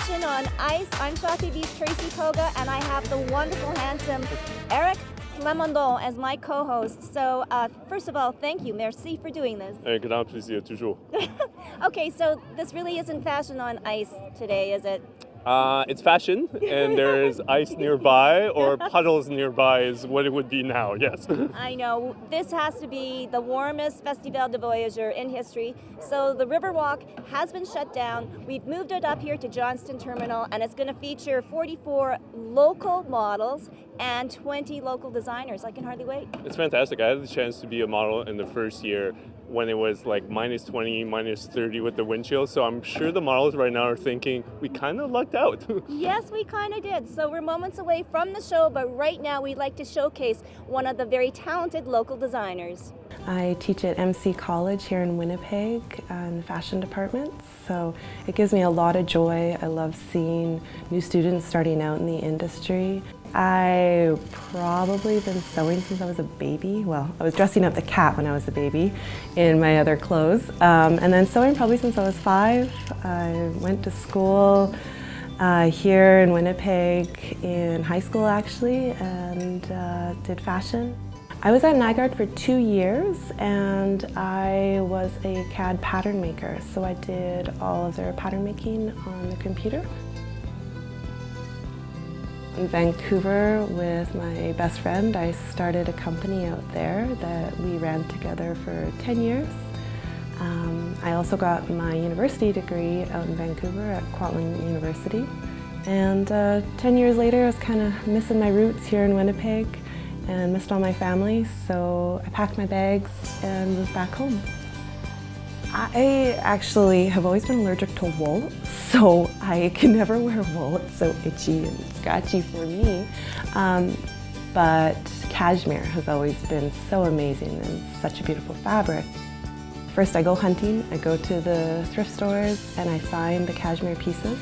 Fashion on Ice. I'm Shawty Beach Tracy Koga, and I have the wonderful, handsome Eric Clemendon as my co-host. So, first of all, thank you, merci for doing this. Un grand plaisir, toujours. Okay, so this really isn't Fashion on Ice today, is it? It's fashion, and there's ice nearby, or puddles nearby is what it would be now, yes. I know. This has to be the warmest Festival de Voyageurs in history. So the Riverwalk has been shut down. We've moved it up here to Johnston Terminal, and it's going to feature 44 local models and 20 local designers. I can hardly wait. It's fantastic. I had the chance to be a model in the first year when it was like minus 20, minus 30 with the wind chill. So I'm sure the models right now are thinking, we kind of lucked out. Yes, we kind of did. So we're moments away from the show, but right now we'd like to showcase one of the very talented local designers. I teach at MC College here in Winnipeg in the fashion department, so it gives me a lot of joy. I love seeing new students starting out in the industry. I've probably been sewing since I was a baby. Well, I was dressing up the cat when I was a baby in my other clothes, and then sewing probably since I was 5. I went to school here in Winnipeg in high school actually, and did fashion. I was at Nygaard for 2 years, and I was a CAD pattern maker, so I did all of their pattern making on the computer. In Vancouver with my best friend, I started a company out there that we ran together for 10 years. I also got my university degree out in Vancouver at Kwantlen University. And 10 years later, I was kind of missing my roots here in Winnipeg and missed all my family, so I packed my bags and moved back home. I actually have always been allergic to wool, so I can never wear wool. It's so itchy and scratchy for me. But cashmere has always been so amazing and such a beautiful fabric. First I go hunting, I go to the thrift stores and I find the cashmere pieces.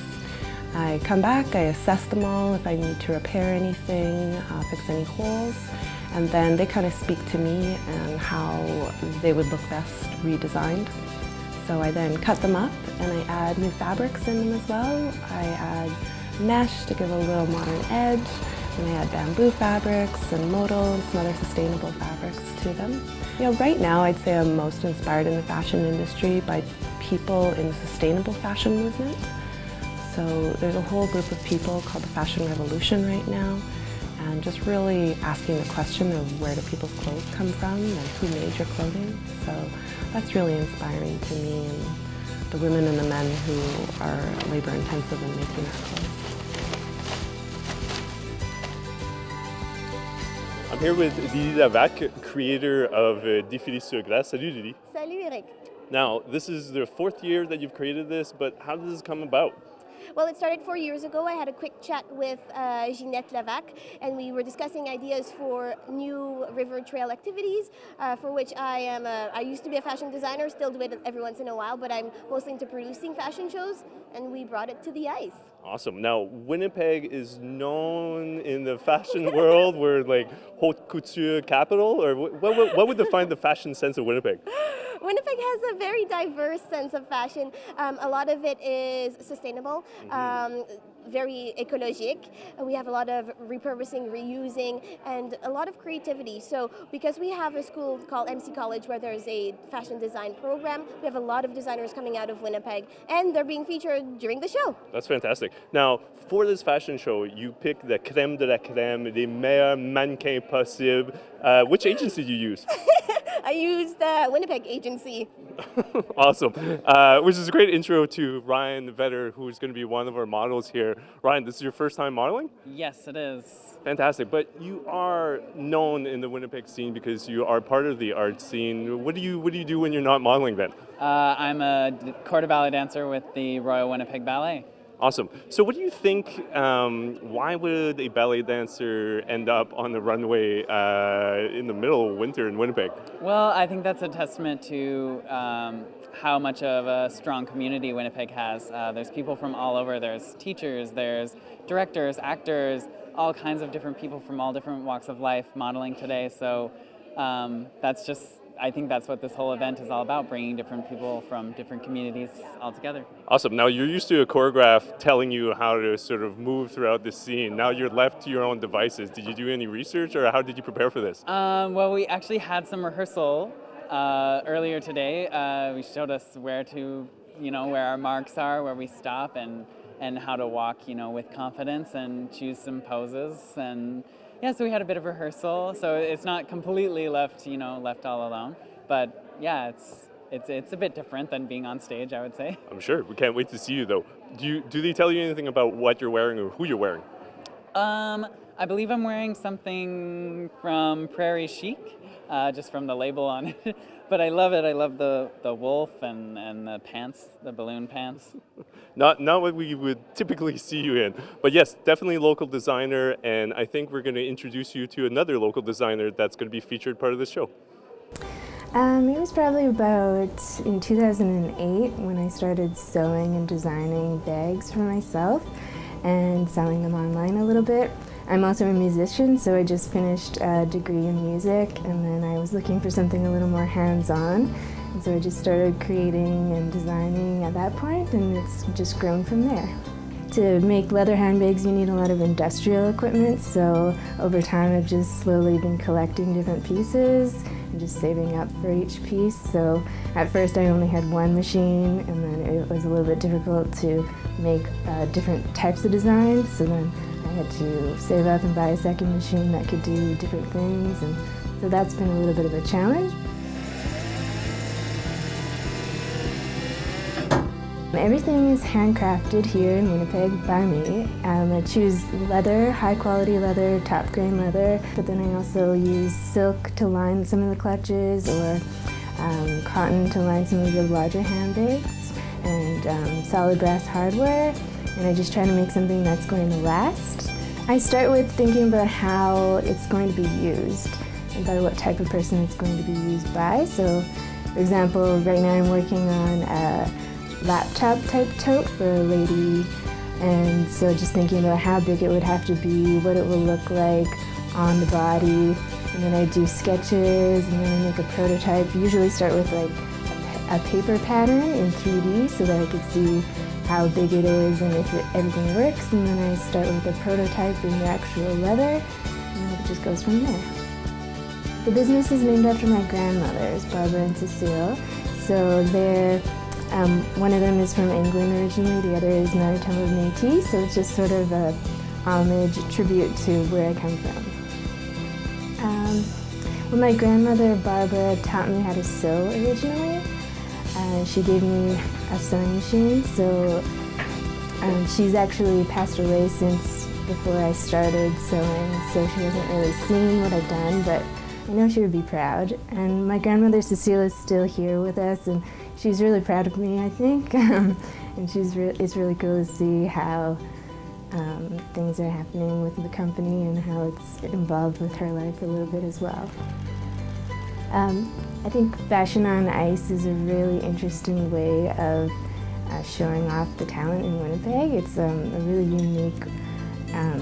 I come back, I assess them all, if I need to repair anything, fix any holes, and then they kind of speak to me and how they would look best redesigned. So I then cut them up and I add new fabrics in them as well. I add mesh to give a little modern edge, and I add bamboo fabrics and modal and some other sustainable fabrics to them. You know, right now I'd say I'm most inspired in the fashion industry by people in the sustainable fashion movement. So there's a whole group of people called the Fashion Revolution right now, and just really asking the question of where do people's clothes come from and who made your clothing. So that's really inspiring to me and the women and the men who are labor intensive in making our clothes. I'm here with Lily Lavac, creator of Défilé sur Glace. Salut Lily. Salut Eric. Now, this is the 4th year that you've created this, but how did this come about? Well, it started 4 years ago. I had a quick chat with Ginette Lavac, and we were discussing ideas for new river trail activities, for which I used to be a fashion designer, still do it every once in a while, but I'm mostly into producing fashion shows, and we brought it to the ice. Awesome. Now, Winnipeg is known in the fashion world. We're like haute couture capital, or what would define the fashion sense of Winnipeg? Winnipeg has a very diverse sense of fashion. A lot of it is sustainable, very ecologique. We have a lot of repurposing, reusing, and a lot of creativity. So because we have a school called MC College where there's a fashion design program, we have a lot of designers coming out of Winnipeg, and they're being featured during the show. That's fantastic. Now, for this fashion show, you pick the crème de la crème, les meilleurs mannequins possibles. Which agency do you use? I used the Winnipeg agency. Awesome. Which is a great intro to Ryan Vetter, who's going to be one of our models here. Ryan, this is your first time modeling? Yes, it is. Fantastic. But you are known in the Winnipeg scene because you are part of the art scene. What do you do when you're not modeling then? I'm a corps de ballet dancer with the Royal Winnipeg Ballet. Awesome. So what do you think, why would a ballet dancer end up on the runway in the middle of winter in Winnipeg? Well, I think that's a testament to how much of a strong community Winnipeg has. There's people from all over. There's teachers, there's directors, actors, all kinds of different people from all different walks of life modeling today. So that's just I think that's what this whole event is all about, bringing different people from different communities all together. Awesome. Now you're used to a choreograph telling you how to sort of move throughout the scene. Now you're left to your own devices. Did you do any research, or how did you prepare for this? Well, we actually had some rehearsal earlier today. We showed us where to, where our marks are, where we stop, and how to walk, with confidence and choose some poses. And yeah, so we had a bit of rehearsal. So it's not completely left all alone. But yeah, it's a bit different than being on stage, I would say. I'm sure. We can't wait to see you, though. Do they tell you anything about what you're wearing or who you're wearing? I believe I'm wearing something from Prairie Chic, just from the label on it. But I love it. I love the wolf and the pants, the balloon pants. Not what we would typically see you in. But yes, definitely local designer, and I think we're going to introduce you to another local designer that's going to be featured part of the show. It was probably about in 2008 when I started sewing and designing bags for myself and selling them online a little bit. I'm also a musician, so I just finished a degree in music, and then I was looking for something a little more hands-on, and so I just started creating and designing at that point, and it's just grown from there. To make leather handbags, you need a lot of industrial equipment, so over time I've just slowly been collecting different pieces and just saving up for each piece. So at first I only had one machine, and then it was a little bit difficult to make different types of designs, so then I had to save up and buy a second machine that could do different things, and so that's been a little bit of a challenge. Everything is handcrafted here in Winnipeg by me. I choose leather, high quality leather, top grain leather, but then I also use silk to line some of the clutches, or cotton to line some of the larger handbags, and solid brass hardware, and I just try to make something that's going to last. I start with thinking about how it's going to be used and by what type of person it's going to be used by. So, for example, right now I'm working on a laptop type tote for a lady, and so just thinking about how big it would have to be, what it will look like on the body, and then I do sketches, and then I make a prototype. Usually start with like a paper pattern in 3D so that I could see how big it is and if everything works, and then I start with a prototype in the actual leather, and it just goes from there. The business is named after my grandmothers, Barbara and Cecile. So they're one of them is from England originally, the other is Maritime of Métis, so it's just sort of a homage, tribute to where I come from. Well, my grandmother Barbara taught me how to sew originally. She gave me a sewing machine, so she's actually passed away since before I started sewing, so she hasn't really seen what I've done, but I know she would be proud. And my grandmother Cecile is still here with us, and she's really proud of me, I think. And it's really cool to see how things are happening with the company and how it's involved with her life a little bit as well. I think Fashion on Ice is a really interesting way of showing off the talent in Winnipeg. It's a really unique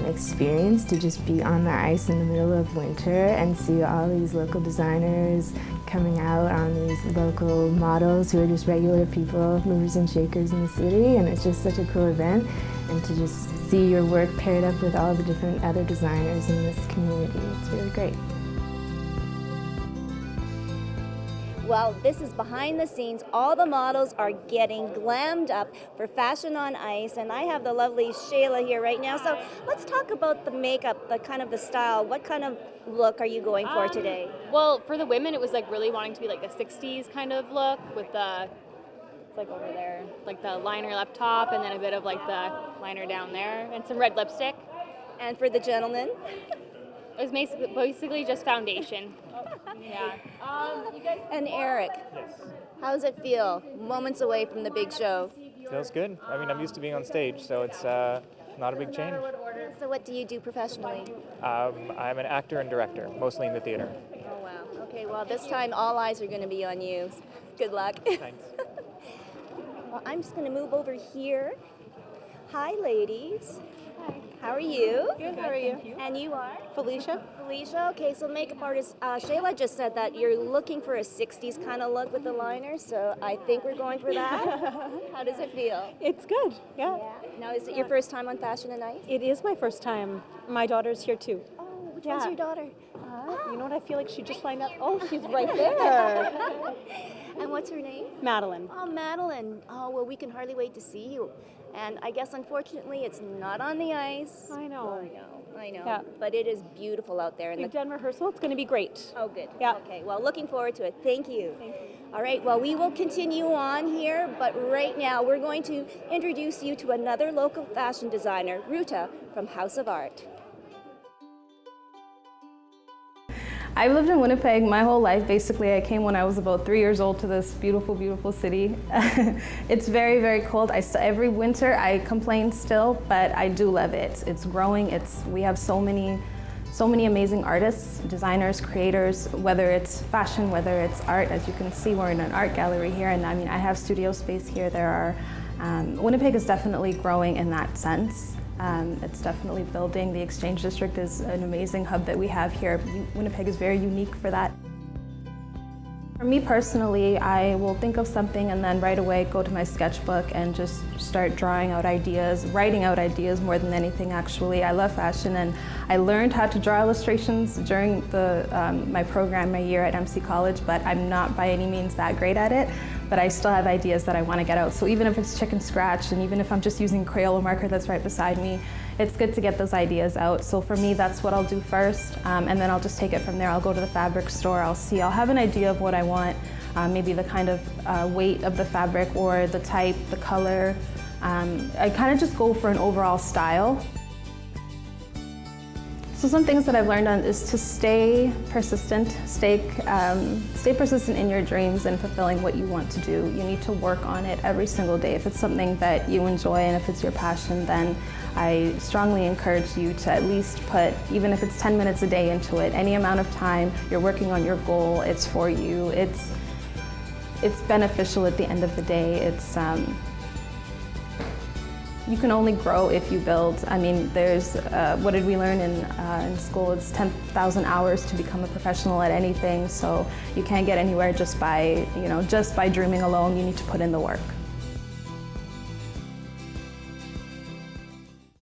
experience to just be on the ice in the middle of winter and see all these local designers coming out on these local models who are just regular people, movers and shakers in the city, and it's just such a cool event, and to just see your work paired up with all the different other designers in this community, it's really great. Well, this is behind the scenes. All the models are getting glammed up for Fashion on Ice, and I have the lovely Shayla here right now. So let's talk about the makeup, the kind of the style. What kind of look are you going for today? Well, for the women, it was like really wanting to be like a 60s kind of look with the, it's like over there, like the liner up top and then a bit of like the liner down there and some red lipstick. And for the gentlemen? It was basically just foundation. Yeah. And Eric, Yes. how does it feel? Moments away from the big show. Feels good. I mean, I'm used to being on stage, so it's not a big change. So what do you do professionally? I'm an actor and director, mostly in the theater. Oh, wow. Okay, well, this time all eyes are going to be on you. Good luck. Thanks. Well, I'm just going to move over here. Hi, ladies. Hi. How are you? Good, how are you? And you are? Felicia? Felicia, okay, so makeup artist Shayla just said that you're looking for a 60s kind of look with the liner, so I think we're going for that. How does it feel? It's good, yeah. Now, is it your first time on Fashion and Ice? It is my first time. My daughter's here too. Oh, which one's your daughter? You know what, I feel like she just lined up. Oh, she's right there. And what's her name? Madeline. Oh, Madeline. Oh, well, we can hardly wait to see you. And I guess, unfortunately, it's not on the ice. I know. I know. Yeah. But it is beautiful out there. We've done rehearsal. It's going to be great. Oh, good. Yeah. Okay, well, looking forward to it. Thank you. All right, well, we will continue on here, but right now we're going to introduce you to another local fashion designer, Ruta from House of Art. I've lived in Winnipeg my whole life. Basically, I came when I was about 3 years old to this beautiful, beautiful city. It's very, very cold. Every winter I complain still, but I do love it. It's growing. We have so many amazing artists, designers, creators, whether it's fashion, whether it's art. As you can see, we're in an art gallery here, and I mean, I have studio space here. Winnipeg is definitely growing in that sense. It's definitely building. The Exchange District is an amazing hub that we have here. Winnipeg is very unique for that. For me personally, I will think of something and then right away go to my sketchbook and just start drawing out ideas, writing out ideas more than anything actually. I love fashion and I learned how to draw illustrations during my program, my year at MC College, but I'm not by any means that great at it. But I still have ideas that I want to get out. So even if it's chicken scratch and even if I'm just using Crayola marker that's right beside me, it's good to get those ideas out. So for me, that's what I'll do first, and then I'll just take it from there. I'll go to the fabric store, I'll have an idea of what I want, maybe the kind of weight of the fabric or the type, the color. I kind of just go for an overall style. So some things that I've learned on is to stay persistent, stay persistent in your dreams and fulfilling what you want to do. You need to work on it every single day. If it's something that you enjoy and if it's your passion, then I strongly encourage you to at least put, even if it's 10 minutes a day into it, any amount of time, you're working on your goal, it's for you, it's beneficial at the end of the day. You can only grow if you build. I mean, what did we learn in school? It's 10,000 hours to become a professional at anything, so you can't get anywhere just by dreaming alone. You need to put in the work.